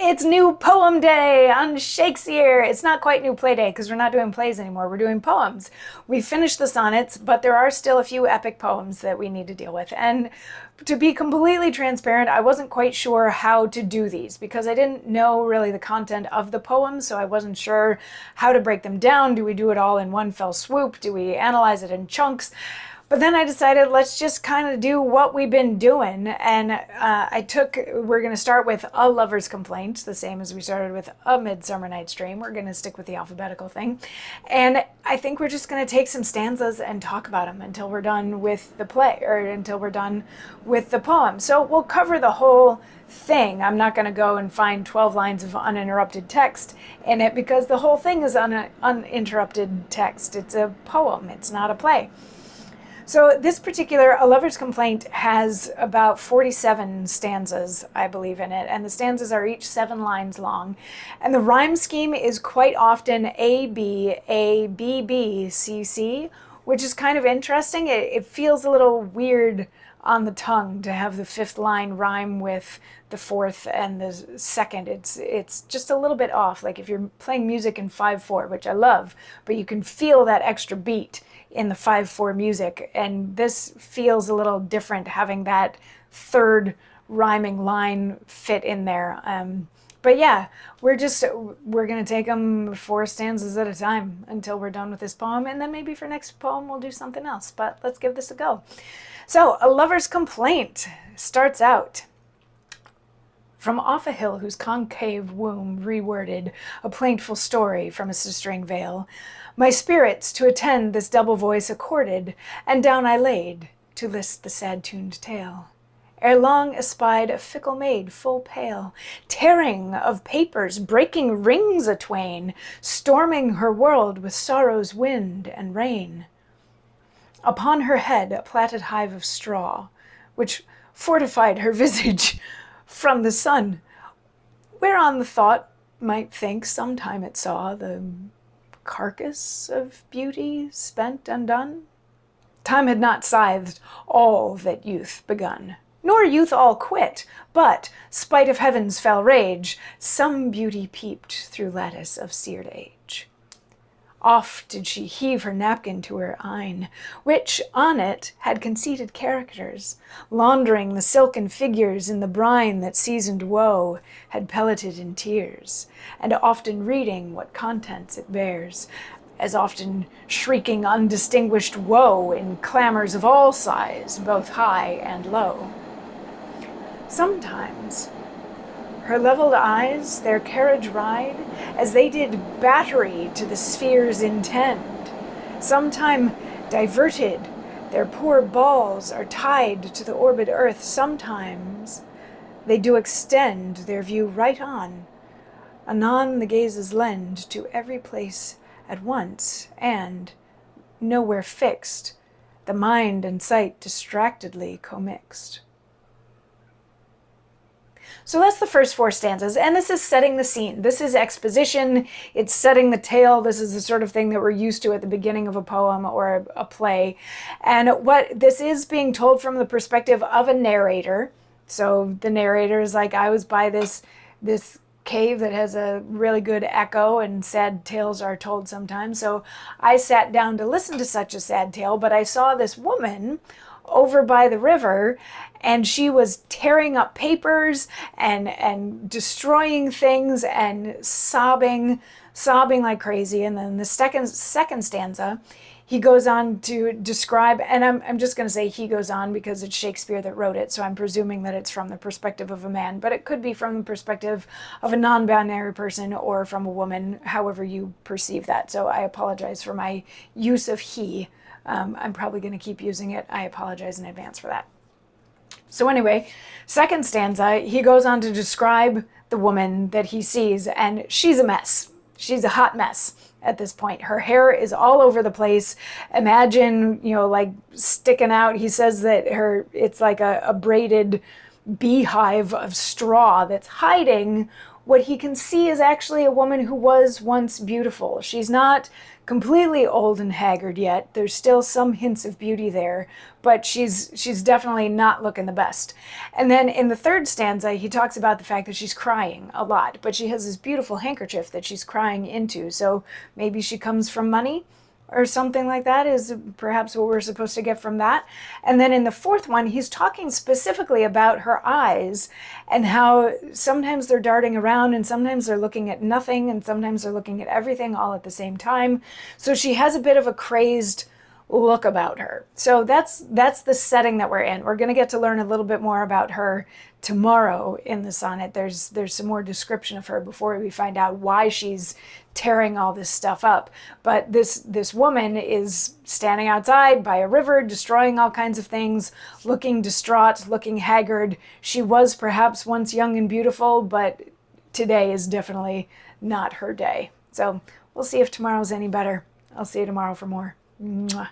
It's new poem day on Shakesyear. It's not quite new play day because we're not doing plays anymore. We're doing poems. We finished the sonnets, but there are still a few epic poems that we need to deal with. And to be completely transparent, I wasn't quite sure how to do these because I didn't know really the content of the poems, so I wasn't sure how to break them down. Do we do it all in one fell swoop? Do we analyze it in chunks? But then I decided let's just kind of do what we've been doing. And we're going to start with A Lover's Complaint, the same as we started with A Midsummer Night's Dream. We're going to stick with the alphabetical thing. And I think we're just going to take some stanzas and talk about them until we're done with the play, or until we're done with the poem. So we'll cover the whole thing. I'm not going to go and find 12 lines of uninterrupted text in it because the whole thing is uninterrupted text. It's a poem. It's not a play. So this particular A Lover's Complaint has about 47 stanzas, I believe, in it, and the stanzas are each 7 lines long. And the rhyme scheme is quite often A, B, A, B, B, C, C, which is kind of interesting. It feels a little weird on the tongue to have the 5th line rhyme with the 4th and the 2nd. It's just a little bit off, like if you're playing music in 5/4, which I love, but you can feel that extra beat in the 5/4 music, and this feels a little different having that 3rd rhyming line fit in there. But yeah, we're gonna take them 4 stanzas at a time until we're done with this poem, and then maybe for next poem we'll do something else, but let's give this a go. So, A Lover's Complaint starts out. From off a hill whose concave womb reworded a plaintful story from a sistering vale, my spirits to attend this double voice accorded, and down I laid to list the sad-tuned tale. Ere long espied a fickle maid full pale, tearing of papers, breaking rings a-twain, storming her world with sorrow's wind and rain. Upon her head a plaited hive of straw, which fortified her visage from the sun, whereon the thought might think sometime it saw the carcass of beauty spent undone. Time had not scythed all that youth begun, nor youth all quit, but, spite of heaven's fell rage, some beauty peeped through lattice of seared age. Oft did she heave her napkin to her eyne, which on it had conceited characters, laundering the silken figures in the brine that seasoned woe had pelleted in tears, and often reading what contents it bears, as often shrieking undistinguished woe in clamors of all size, both high and low. Sometimes her levelled eyes their carriage ride, as they did battery to the spheres intend. Sometime diverted, their poor balls are tied to the orbed earth. Sometimes they do extend their view right on. Anon the gazes lend to every place at once, and, nowhere fixed, the mind and sight distractedly commixed. So that's the first 4 stanzas, and this is setting the scene. This is exposition, it's setting the tale. This is the sort of thing that we're used to at the beginning of a poem or a play. And what this is being told from the perspective of a narrator. So the narrator is like, I was by this cave that has a really good echo, and sad tales are told sometimes. So I sat down to listen to such a sad tale, but I saw this woman over by the river, and she was tearing up papers and destroying things and sobbing like crazy. And then the second stanza, he goes on to describe, and I'm just going to say he goes on because it's Shakespeare that wrote it, so I'm presuming that it's from the perspective of a man, but it could be from the perspective of a non-binary person or from a woman, however you perceive that. So I apologize for my use of he. I'm probably going to keep using it. I apologize in advance for that. So anyway, second stanza, he goes on to describe the woman that he sees, and she's a mess. She's a hot mess at this point. Her hair is all over the place. Imagine, like sticking out. He says that it's like a braided beehive of straw that's hiding what he can see is actually a woman who was once beautiful. She's not completely old and haggard yet. There's still some hints of beauty there, but she's definitely not looking the best. And then in the third stanza, he talks about the fact that she's crying a lot, but she has this beautiful handkerchief that she's crying into. So maybe she comes from money, or something like that is perhaps what we're supposed to get from that. And then in the fourth one, he's talking specifically about her eyes and how sometimes they're darting around and sometimes they're looking at nothing and sometimes they're looking at everything all at the same time. So she has a bit of a crazed look about her. So that's the setting that we're in. We're going to get to learn a little bit more about her tomorrow in the sonnet. There's some more description of her before we find out why she's tearing all this stuff up. But this woman is standing outside by a river, destroying all kinds of things, looking distraught, looking haggard. She was perhaps once young and beautiful, but today is definitely not her day. So we'll see if tomorrow's any better. I'll see you tomorrow for more. Mwah.